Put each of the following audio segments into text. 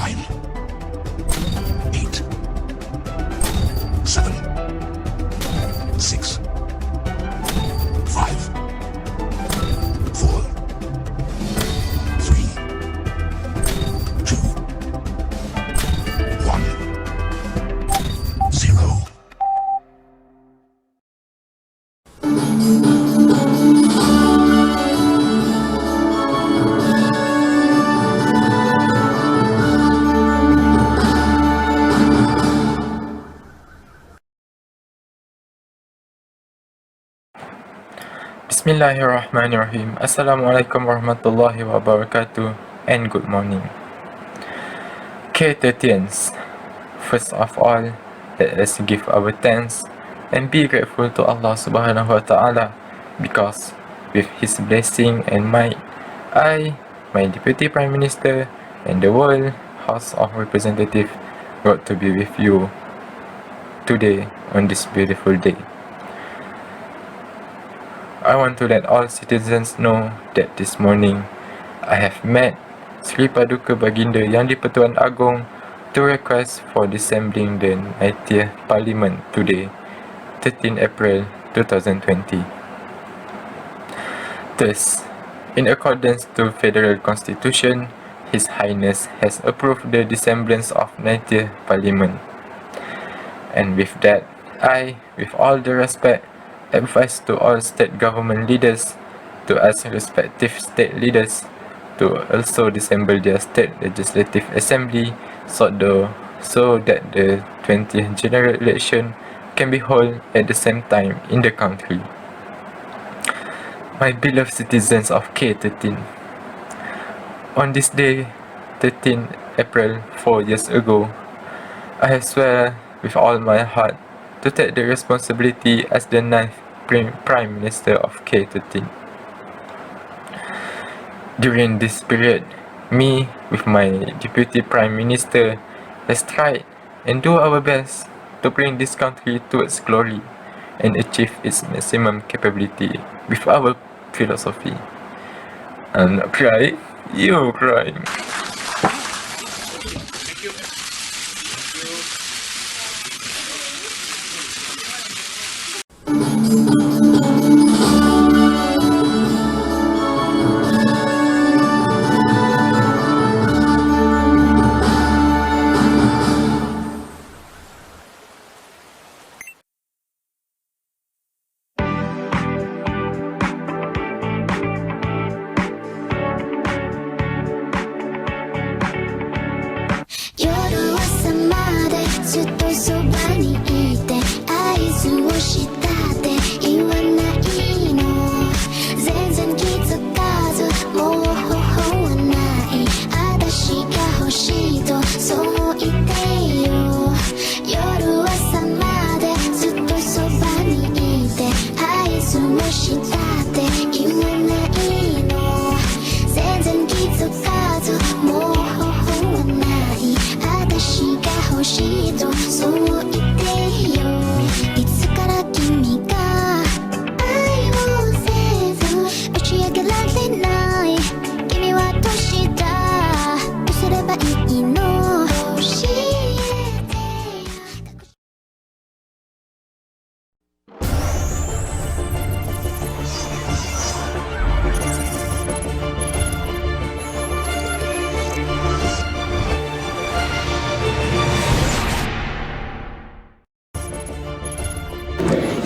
9, 8, 7, 6, 5, 4, 3, 2, 1, 0. Bismillahirrahmanirrahim. Assalamualaikum warahmatullahi wabarakatuh and good morning. K13s, first of all, let us give our thanks and be grateful to Allah Subhanahu wa Ta'ala because with His blessing and might, I, my Deputy Prime Minister, and the whole House of Representatives got to be with you today on this beautiful day. I want to let all citizens know that this morning I have met Sri Paduka Baginda Yang di-Pertuan Agong to request for disassembling the 90th Parliament today, 13 April 2020. Thus, in accordance to Federal Constitution, His Highness has approved the dissemblance of 90th Parliament. And with that, I, with all the respect, advise to all state government leaders to ask respective state leaders to also disassemble their state legislative assembly so that the 20th general election can be held at the same time in the country. My beloved citizens of K13, on this day, 13 April 4 years ago, I swear with all my heart to take the responsibility as the 9th Prime Minister of K13. During this period, me with my Deputy Prime Minister has tried and do our best to bring this country towards glory and achieve its maximum capability with our philosophy. I'm not crying, you're crying.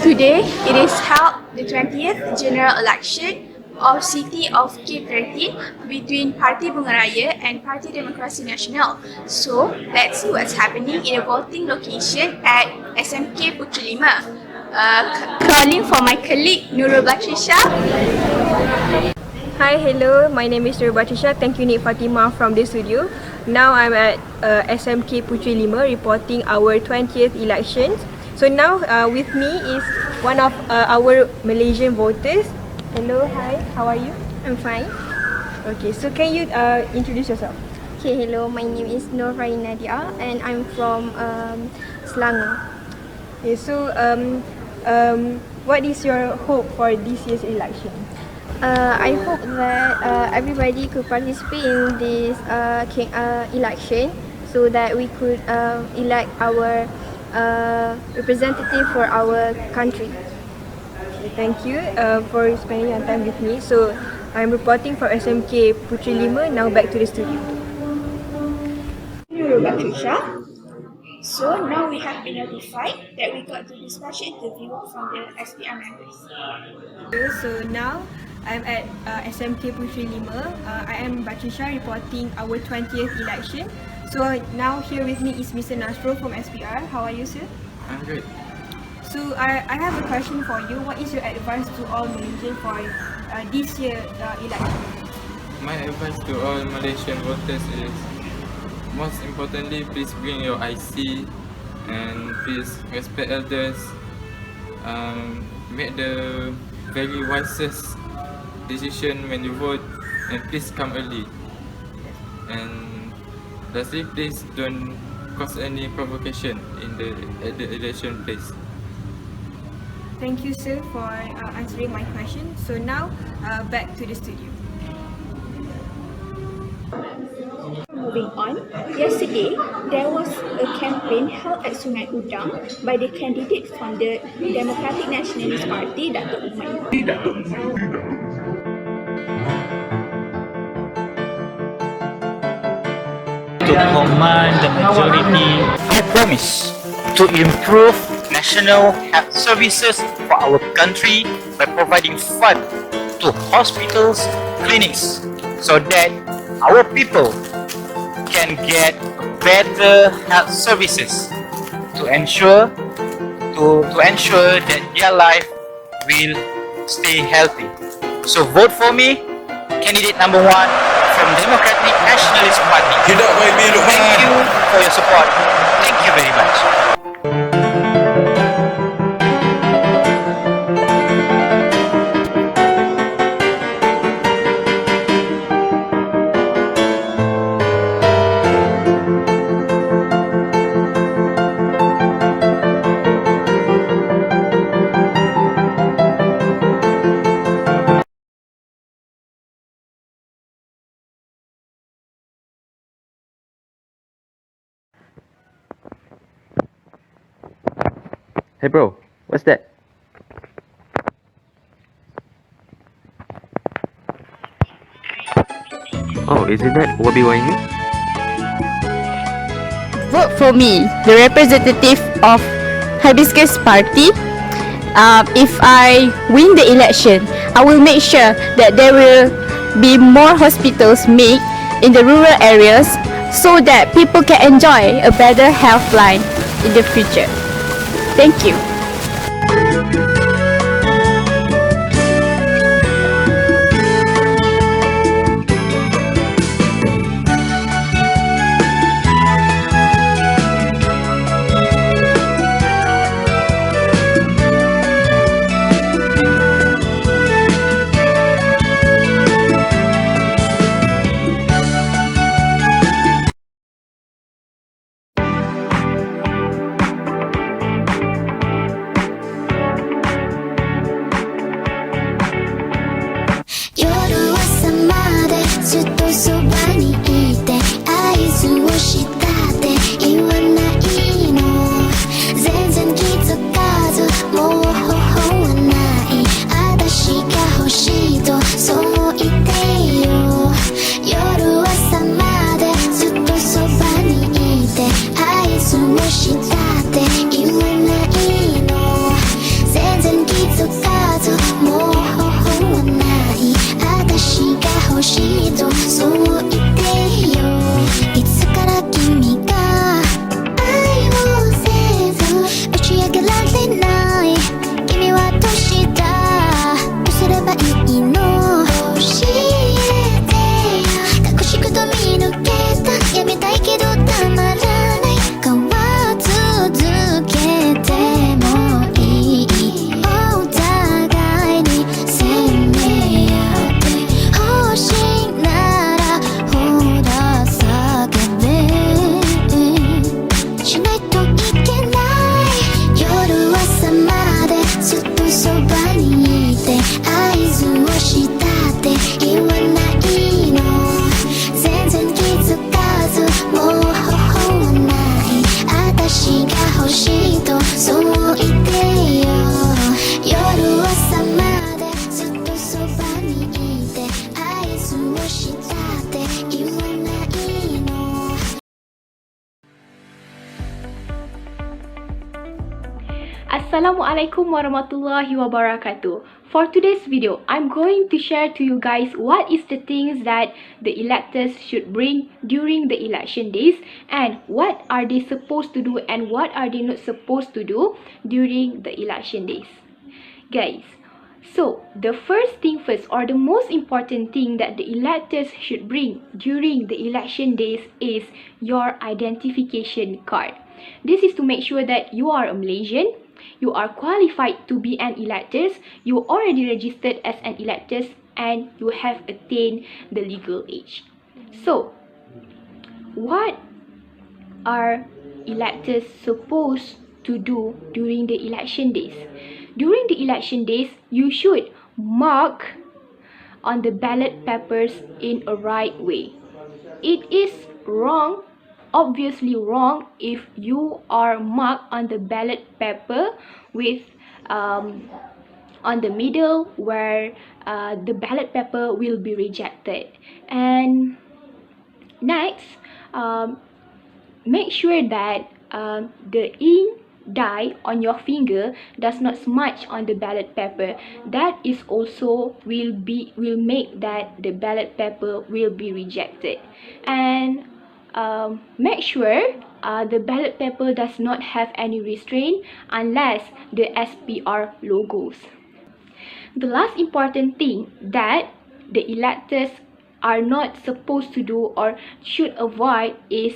Today, it is held the 20th general election of City of K13 between Parti Bunga Raya and Parti Demokrasi Nasional. So, let's see what's happening in the voting location at SMK Puteri 5. Calling for my colleague Nurul Batrisha. Hi, hello, my name is Nurul Batrisha. Thank you, Nik Fatima from the studio. Now I'm at SMK Puteri 5 reporting our 20th elections. So now with me is one of our Malaysian voters. Hello, hi, how are you? I'm fine. Okay, so can you introduce yourself? Okay, hello, my name is Nur Farin Nadia and I'm from Selangor. Okay, so what is your hope for this year's election? I hope that everybody could participate in this election so that we could elect our representative for our country. Thank you for spending your time with me. So I'm reporting for SMK Putri 5. Now back to the studio. Patricia. So now we have been notified that we got to do special interview from the SPR members. So now I'm at SMK Putri 5. I am Batisha reporting our 20th election. So now here with me is Mr. Nasro from SPR. How are you, sir? I'm good. So I have a question for you. What is your advice to all Malaysians for this year election? My advice to all Malaysian voters is, most importantly, please bring your IC and please respect elders. Make the very wisest decision when you vote, and please come early. And lastly, please don't cause any provocation at the election place. Thank you, sir, for answering my question. So now back to the studio. Moving on, yesterday there was a campaign held at Sungai Udang by the candidate from the Democratic Nationalist Party, Datuk Umar. To command the majority. I promise to improve national health services for our country by providing fund to hospitals, clinics, so that our people can get better health services to ensure that their life will stay healthy. So vote for me, candidate number 1 from Democratic Nationalist Party. Thank you for your support. Thank you very much. Hey bro, what's that? Oh, isn't that Obi-Wan? Vote for me, the representative of Hibiscus Party. If I win the election, I will make sure that there will be more hospitals made in the rural areas so that people can enjoy a better health line in the future. Thank you. Assalamualaikum warahmatullahi wabarakatuh. For today's video, I'm going to share to you guys what is the things that the electors should bring during the election days and what are they supposed to do and what are they not supposed to do during the election days. Guys, so the first thing first, or the most important thing that the electors should bring during the election days is your identification card. This is to make sure that you are a Malaysian, you are qualified to be an elector, you already registered as an elector, and you have attained the legal age. So, what are electors supposed to do during the election days? During the election days, you should mark on the ballot papers in a right way. It is wrong, obviously wrong, if you are marked on the ballot paper with on the middle where the ballot paper will be rejected. And next, make sure that the ink dye on your finger does not smudge on the ballot paper. That is also will make that the ballot paper will be rejected. And make sure the ballot paper does not have any restraint unless the SPR logos. The last important thing that the electors are not supposed to do or should avoid is,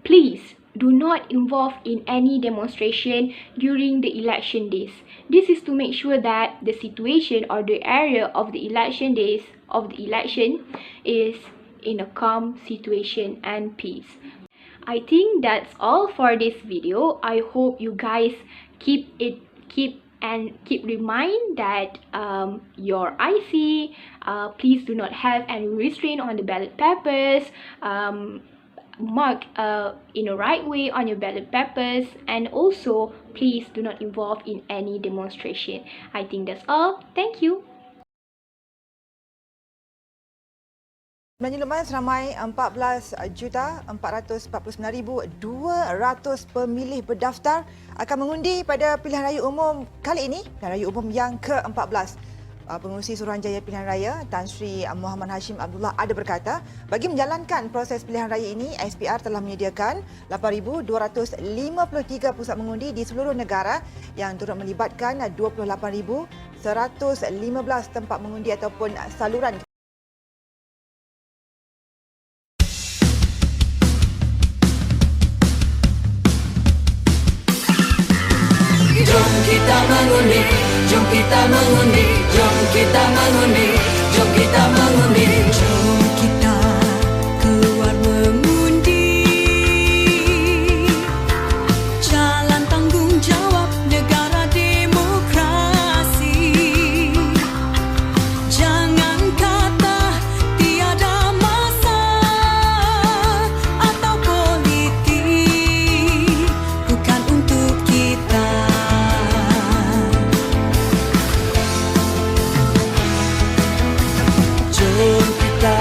please do not involve in any demonstration during the election days. This is to make sure that the situation or the area of the election days of the election is in a calm situation and peace. I think that's all for this video. I hope you guys keep remind that your IC, please do not have any restraint on the ballot papers. Mark in a right way on your ballot papers, and also please do not involve in any demonstration. I think that's all. Thank you. Sebenarnya lumayan seramai 14,449,200 pemilih berdaftar akan mengundi pada pilihan raya umum kali ini, pilihan raya umum yang ke-14. Pengurusi Suruhanjaya Pilihan Raya Tan Sri Muhammad Hashim Abdullah ada berkata, bagi menjalankan proses pilihan raya ini, SPR telah menyediakan 8,253 pusat mengundi di seluruh negara yang turut melibatkan 28,115 tempat mengundi ataupun saluran. Jom kita mengundi, jom kita mengundi, jom kita mengundi, jom kita mengundi, jom kita keluar mengundi. Jalan tanggungjawab negara demokrasi. Jangan kata tiada masa atau politik bukan untuk kita. Jom kita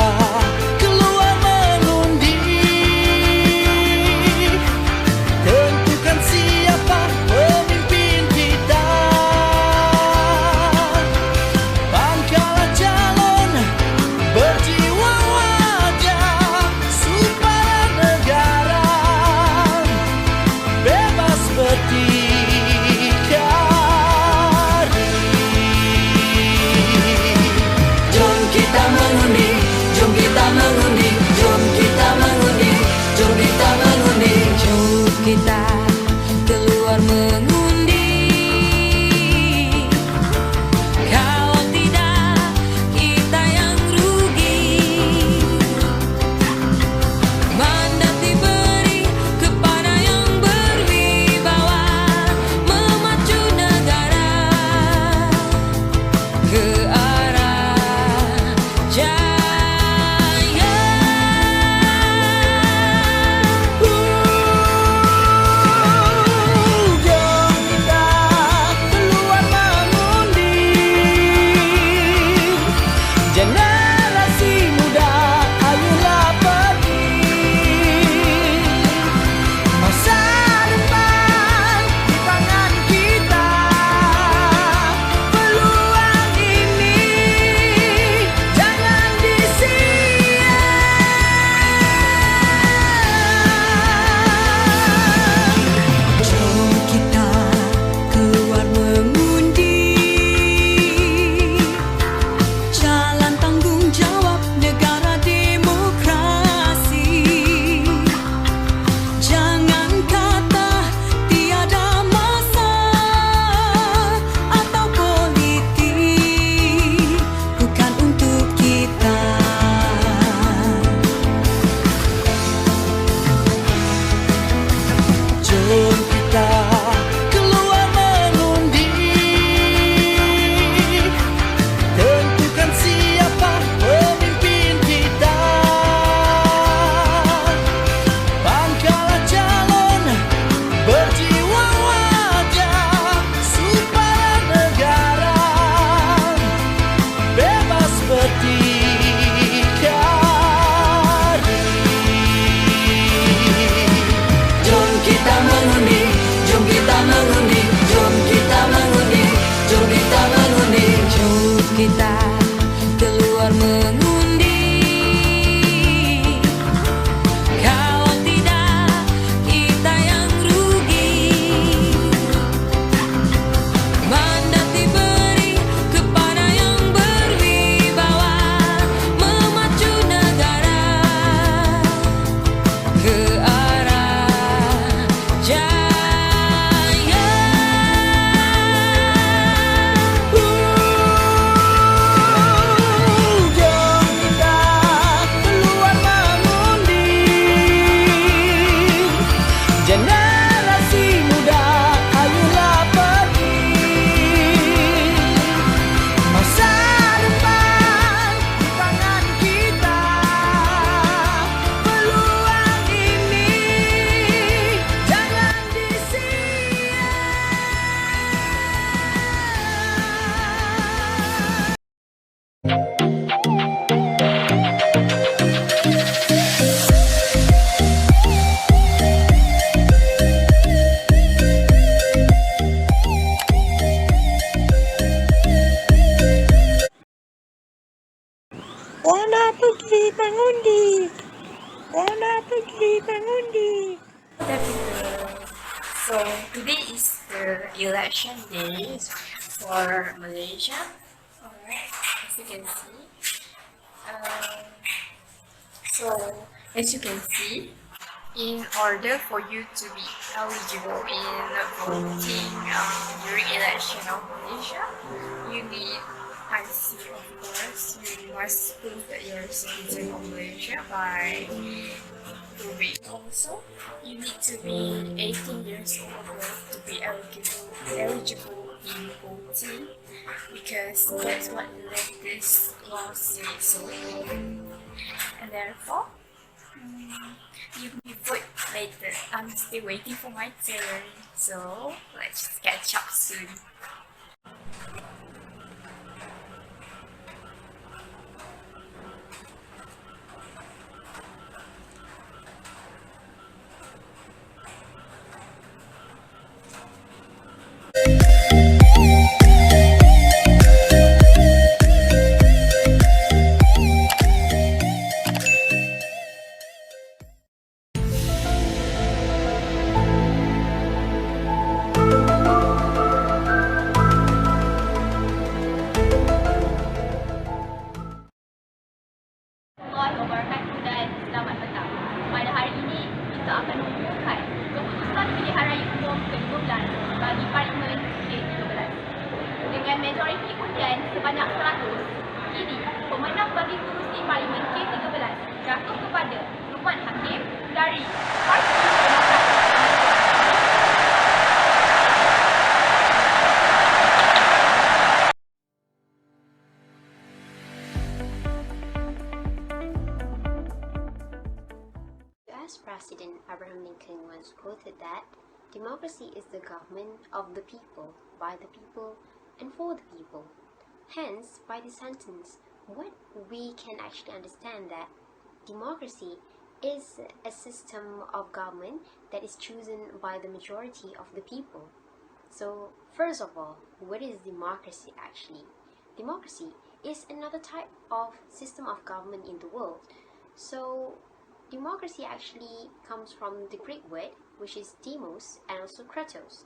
mengundi. So today is the election day for Malaysia. Alright, as you can see. So as you can see, in order for you to be eligible in voting during election of Malaysia, you need IC, of course. You must prove that you're a citizen of Malaysia by proving. Also, you need to be 18 years old to be eligible in voting, because that's what the latest law says. So, and therefore, you can vote later. I'm still waiting for my turn, so let's catch up soon. Wabarakatuh dan selamat petang. Pada hari ini, kita akan mengumumkan keputusan pilihan raya umum ke-15 bagi Parlimen K13. Dengan majoriti undian sebanyak 100, kini pemenang bagi kerusi Parlimen K13 jatuh kepada Lukman Hakim dari Parti Demokrasi. US President Abraham Lincoln once quoted that democracy is the government of the people, by the people, and for the people. Hence, by this sentence, what we can actually understand that democracy is a system of government that is chosen by the majority of the people. So, first of all, what is democracy actually? Democracy is another type of system of government in the world. So, democracy actually comes from the Greek word, which is demos and also kratos.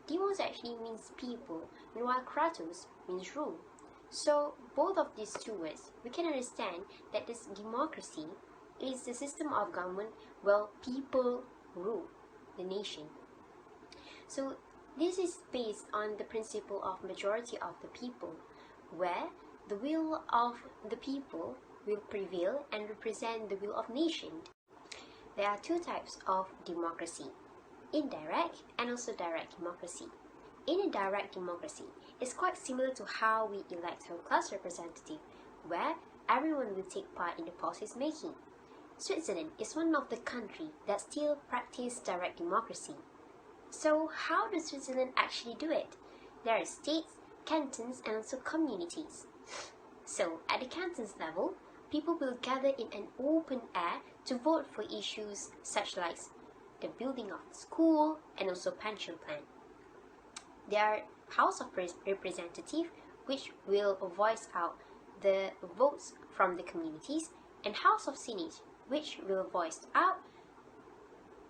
Demos actually means people, while kratos means rule. So both of these two words, we can understand that this democracy is the system of government where people rule the nation. So this is based on the principle of majority of the people, where the will of the people will prevail and represent the will of nation. There are two types of democracy, indirect and also direct democracy. In a direct democracy, it's quite similar to how we elect our class representative, where everyone will take part in the policy making. Switzerland is one of the countries that still practice direct democracy. So how does Switzerland actually do it? There are states, cantons, and also communities. So at the cantons level, people will gather in an open air to vote for issues such as the building of the school and also pension plan. There are House of Representatives, which will voice out the votes from the communities, and House of Senate, which will voice out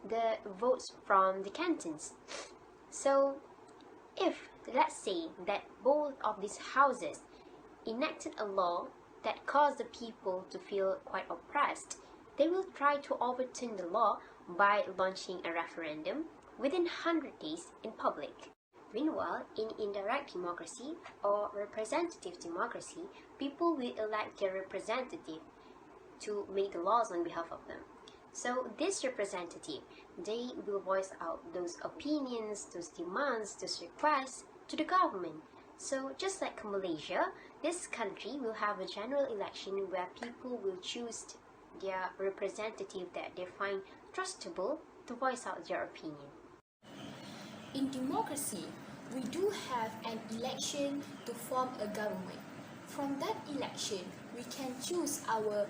the votes from the cantons. So if, let's say, that both of these houses enacted a law that caused the people to feel quite oppressed, they will try to overturn the law by launching a referendum within 100 days in public. Meanwhile, in indirect democracy or representative democracy, people will elect their representative to make the laws on behalf of them. So this representative, they will voice out those opinions, those demands, those requests to the government. So just like Malaysia, this country will have a general election where people will choose their representative that they find trustable to voice out their opinion. In democracy, we do have an election to form a government. From that election, we can choose our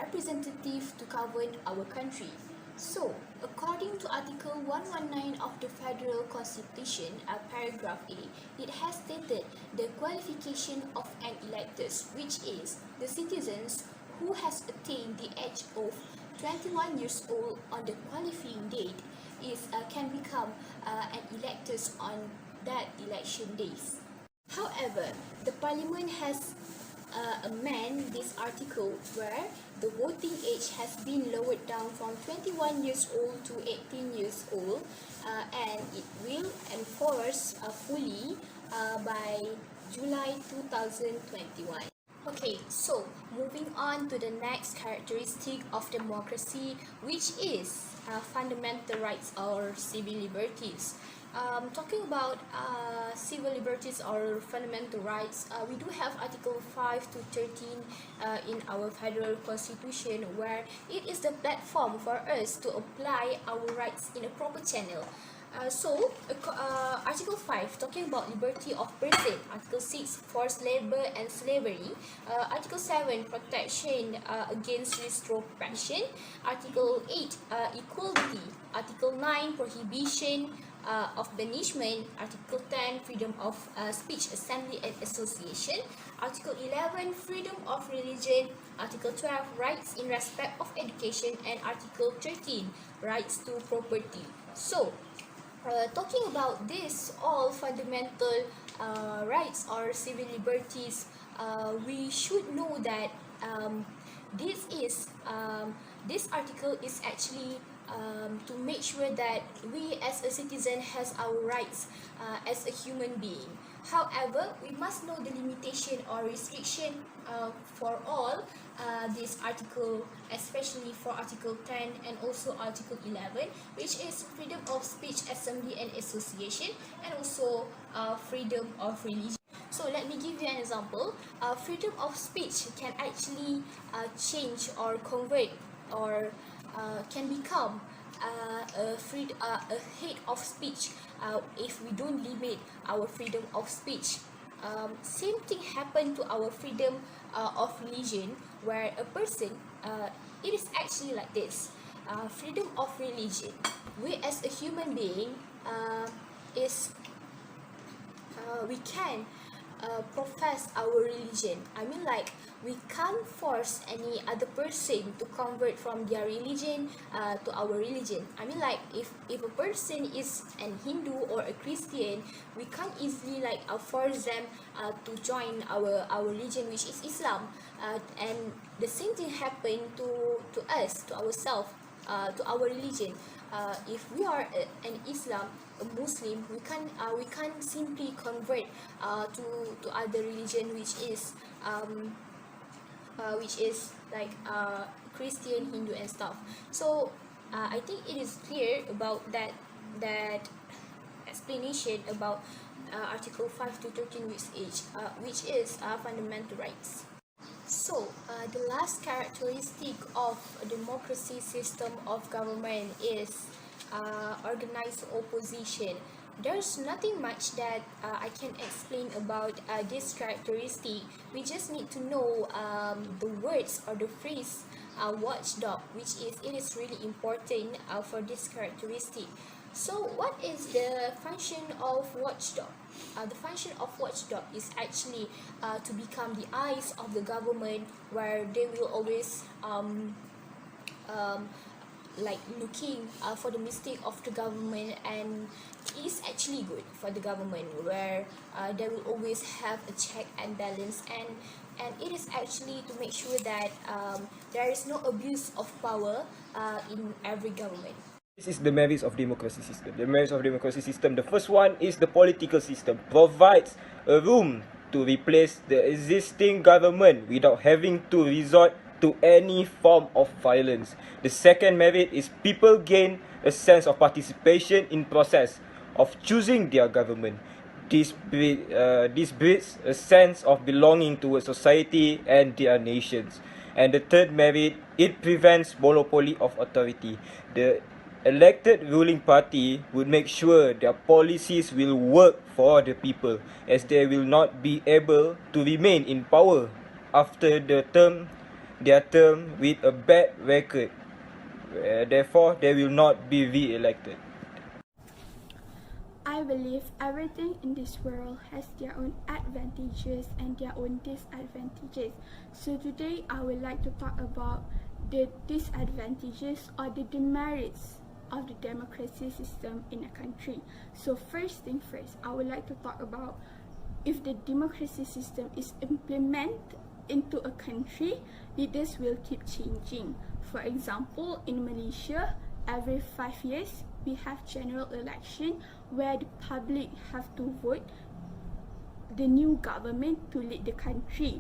representative to govern our country. So, according to Article 119 of the Federal Constitution, paragraph A, it has stated the qualification of an electors, which is the citizens who has attained the age of 21 years old on the qualifying date can become an electors on that election days. However, the Parliament has amended this article where the voting age has been lowered down from 21 years old to 18 years old, and it will enforce fully by July 2021. Okay, so moving on to the next characteristic of democracy, which is fundamental rights or civil liberties. Talking about civil liberties or fundamental rights, we do have Article 5 to 13 in our federal constitution, where it is the platform for us to apply our rights in a proper channel. Article 5 talking about liberty of person, Article 6 forced labor and slavery, Article 7 protection against restraint oppression, Article 8 equality, Article 9 prohibition of banishment, Article 10 freedom of speech, assembly and association, Article 11 freedom of religion, Article 12 rights in respect of education, and Article 13 rights to property. So, talking about this all fundamental rights or civil liberties, we should know that this article is actually to make sure that we as a citizen has our rights as a human being. However, we must know the limitation or restriction for all this article, especially for Article 10 and also Article 11, which is freedom of speech, assembly and association, and also freedom of religion. So let me give you an example. Freedom of speech can actually change or convert or can become a hate of speech if we don't limit our freedom of speech. Same thing happened to our freedom of religion, where a person, it is actually like this. Freedom of religion, we as a human being we can profess our religion. I mean, like, we can't force any other person to convert from their religion to our religion. I mean, like, if a person is an Hindu or a Christian, we can't easily force them to join our religion, which is Islam. And the same thing happened to us, to ourselves, to our religion. If we are an Islam, a Muslim, we can't simply convert to other religion, which is like Christian, Hindu and stuff. So I think it is clear about that explanation about Article 5 to 13, which is fundamental rights. So, the last characteristic of a democracy system of government is organized opposition. There's nothing much that I can explain about this characteristic. We just need to know the words or the phrase watchdog, it is really important for this characteristic. So what is the function of watchdog? The function of watchdog is actually to become the eyes of the government, where they will always looking for the mistake of the government, and it is actually good for the government, where they will always have a check and balance, and it is actually to make sure that there is no abuse of power in every government. This is the merits of democracy system. The merits of democracy system, the first one is the political system provides a room to replace the existing government without having to resort to any form of violence. The second merit is people gain a sense of participation in process of choosing their government. This breeds a sense of belonging towards society and their nations. And the third merit, it prevents monopoly of authority. The elected ruling party would make sure their policies will work for the people, as they will not be able to remain in power after their term with a bad record. Therefore, they will not be re-elected. I believe everything in this world has their own advantages and their own disadvantages. So today I would like to talk about the disadvantages or the demerits of the democracy system in a country. So first thing first, I would like to talk about if the democracy system is implemented into a country, leaders will keep changing. For example, in Malaysia, every 5 years, we have general election where the public have to vote the new government to lead the country.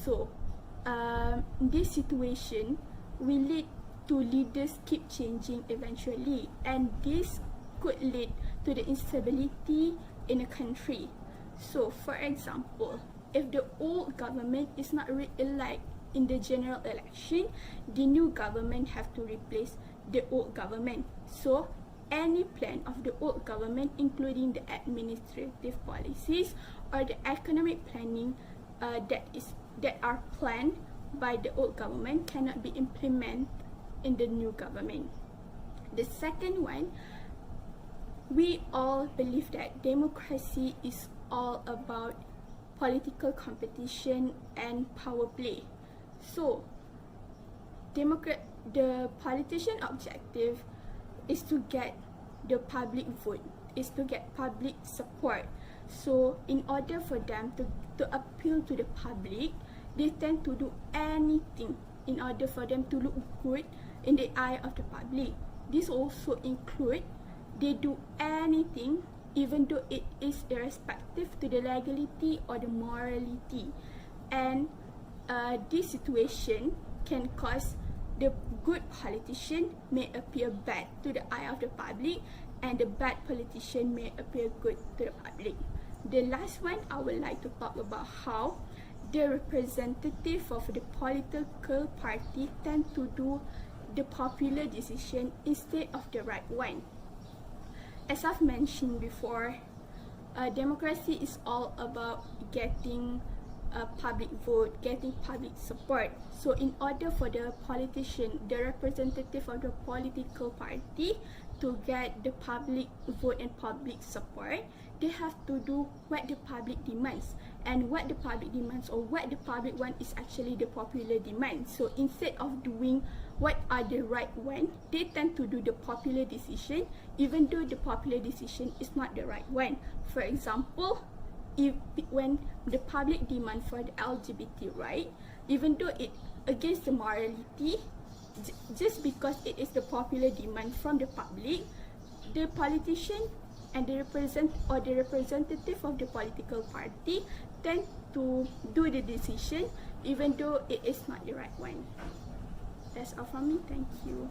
So, this situation will lead to leaders keep changing eventually, and this could lead to the instability in a country. So, for example, if the old government is not re-elected in the general election, the new government have to replace the old government. So, any plan of the old government, including the administrative policies or the economic planning that are planned by the old government, cannot be implemented in the new government. The second one, we all believe that democracy is all about political competition and power play. So, the politician objective is to get the public vote, is to get public support. So, in order for them to appeal to the public, they tend to do anything in order for them to look good in the eye of the public. This also include they do anything even though it is irrespective to the legality or the morality. And this situation can cause the good politician may appear bad to the eye of the public, and the bad politician may appear good to the public. The last one, I would like to talk about how the representative of the political party tend to do the popular decision instead of the right one. As I've mentioned before, democracy is all about getting a public vote, getting public support. So in order for the politician, the representative of the political party, to get the public vote and public support, they have to do what the public demands. And what the public demands, or what the public want, is actually the popular demand. So instead of doing what are the right one, they tend to do the popular decision, even though the popular decision is not the right one. For example, when the public demand for the LGBT right, even though it against the morality, just because it is the popular demand from the public, the politician and the representative of the political party tend to do the decision even though it is not the right one. That's all from me. Thank you.